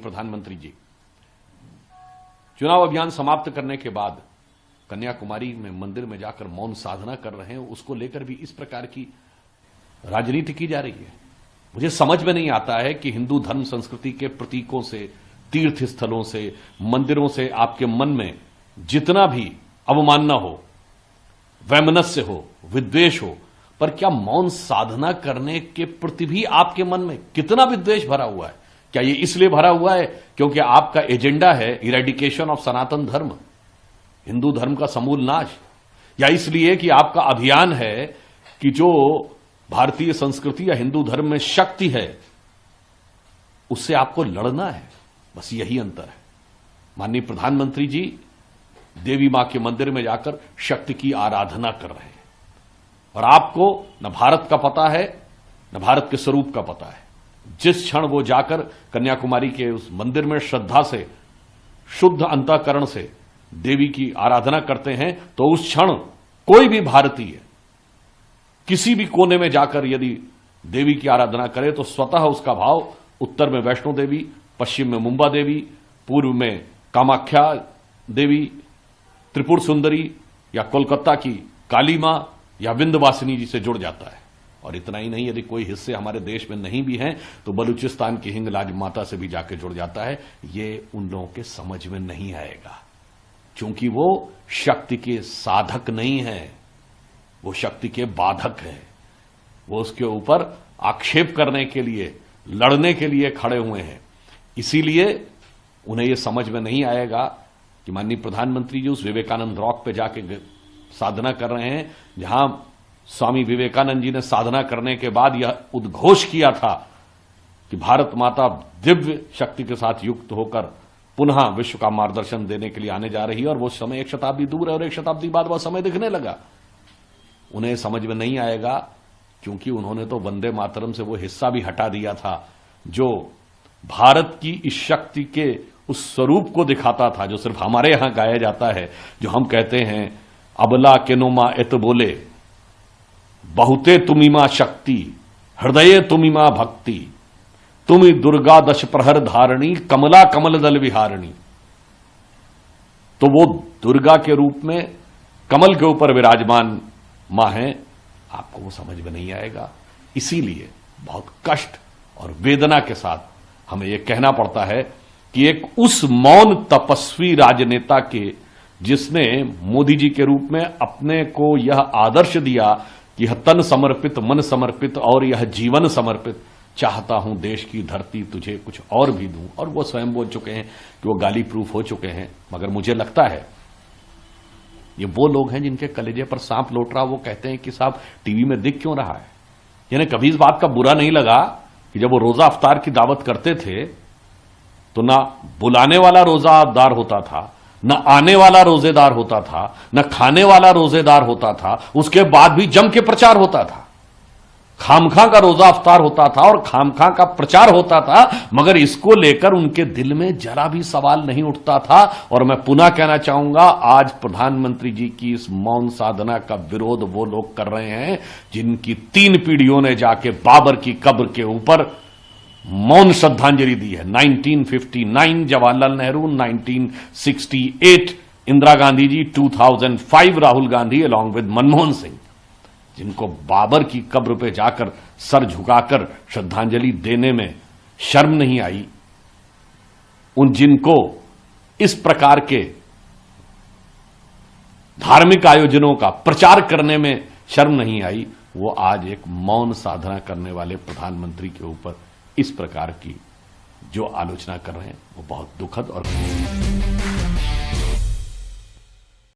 प्रधानमंत्री जी चुनाव अभियान समाप्त करने के बाद कन्याकुमारी में मंदिर में जाकर मौन साधना कर रहे हैं। उसको लेकर भी इस प्रकार की राजनीति की जा रही है। मुझे समझ में नहीं आता है कि हिंदू धर्म संस्कृति के प्रतीकों से, तीर्थ स्थलों से, मंदिरों से आपके मन में जितना भी अवमानना हो, वैमनस्य हो, विद्वेष हो, पर क्या मौन साधना करने के प्रति भी आपके मन में कितना विद्वेष भरा हुआ है? क्या ये इसलिए भरा हुआ है क्योंकि आपका एजेंडा है इरेडिकेशन ऑफ सनातन धर्म, हिंदू धर्म का समूल नाश, या इसलिए कि आपका अभियान है कि जो भारतीय संस्कृति या हिंदू धर्म में शक्ति है उससे आपको लड़ना है? बस यही अंतर है। माननीय प्रधानमंत्री जी देवी मां के मंदिर में जाकर शक्ति की आराधना कर रहे हैं और आपको न भारत का पता है न भारत के स्वरूप का पता है। जिस क्षण वो जाकर कन्याकुमारी के उस मंदिर में श्रद्धा से, शुद्ध अंतःकरण से देवी की आराधना करते हैं तो उस क्षण कोई भी भारतीय किसी भी कोने में जाकर यदि देवी की आराधना करे तो स्वतः उसका भाव उत्तर में वैष्णो देवी, पश्चिम में मुंबा देवी, पूर्व में कामाख्या देवी, त्रिपुर सुंदरी या कोलकाता की काली मां या विंध्यवासिनी जी से जुड़ जाता है। और इतना ही नहीं, यदि कोई हिस्से हमारे देश में नहीं भी हैं तो बलूचिस्तान की हिंगलाज माता से भी जाके जुड़ जाता है। ये उन लोगों के समझ में नहीं आएगा क्योंकि वो शक्ति के साधक नहीं है, वो शक्ति के बाधक है। वो उसके ऊपर आक्षेप करने के लिए, लड़ने के लिए खड़े हुए हैं। इसीलिए उन्हें यह समझ में नहीं आएगा कि माननीय प्रधानमंत्री जी उस विवेकानंद रॉक पे जाके साधना कर रहे हैं जहां स्वामी विवेकानंद जी ने साधना करने के बाद यह उद्घोष किया था कि भारत माता दिव्य शक्ति के साथ युक्त होकर पुनः विश्व का मार्गदर्शन देने के लिए आने जा रही है। और वो समय 1 शताब्दी दूर है और 1 शताब्दी बाद वह समय दिखने लगा। उन्हें समझ में नहीं आएगा क्योंकि उन्होंने तो वंदे मातरम से वो हिस्सा भी हटा दिया था जो भारत की इस शक्ति के उस स्वरूप को दिखाता था जो सिर्फ हमारे यहां गाया जाता है, जो हम कहते हैं अबला केनोमा एत बोले, बहुते तुमिमा शक्ति, हृदये तुमिमा भक्ति, तुमि दुर्गा दश प्रहर धारणी, कमला कमल दल विहारणी। तो वो दुर्गा के रूप में कमल के ऊपर विराजमान मां है, आपको वो समझ में नहीं आएगा। इसीलिए बहुत कष्ट और वेदना के साथ हमें यह कहना पड़ता है कि एक उस मौन तपस्वी राजनेता के जिसने मोदी जी के रूप में अपने को यह आदर्श दिया कि यह तन समर्पित, मन समर्पित और यह जीवन समर्पित, चाहता हूं देश की धरती तुझे कुछ और भी दूं, और वो स्वयं बोल चुके हैं कि वो गाली प्रूफ हो चुके हैं। मगर मुझे लगता है ये वो लोग हैं जिनके कलेजे पर सांप लौट रहा। वो कहते हैं कि साहब टीवी में दिख क्यों रहा है? यानी कभी इस बात का बुरा नहीं लगा कि जब वो रोजा अफ्तार की दावत करते थे तो ना बुलाने वाला रोजादार होता था, न आने वाला रोजेदार होता था, न खाने वाला रोजेदार होता था, उसके बाद भी जम के प्रचार होता था। खामखा का रोजा अफ्तार होता था और खामखा का प्रचार होता था, मगर इसको लेकर उनके दिल में जरा भी सवाल नहीं उठता था। और मैं पुनः कहना चाहूंगा, आज प्रधानमंत्री जी की इस मौन साधना का विरोध वो लोग कर रहे हैं जिनकी 3 पीढ़ियों ने जाके बाबर की कब्र के ऊपर मौन श्रद्धांजलि दी है। 1959 जवाहरलाल नेहरू, 1968 इंदिरा गांधी जी, 2005 राहुल गांधी अलॉन्ग विद मनमोहन सिंह, जिनको बाबर की कब्र पे जाकर सर झुकाकर श्रद्धांजलि देने में शर्म नहीं आई, उन जिनको इस प्रकार के धार्मिक आयोजनों का प्रचार करने में शर्म नहीं आई, वो आज एक मौन साधना करने वाले प्रधानमंत्री के ऊपर इस प्रकार की जो आलोचना कर रहे हैं वो बहुत दुखद और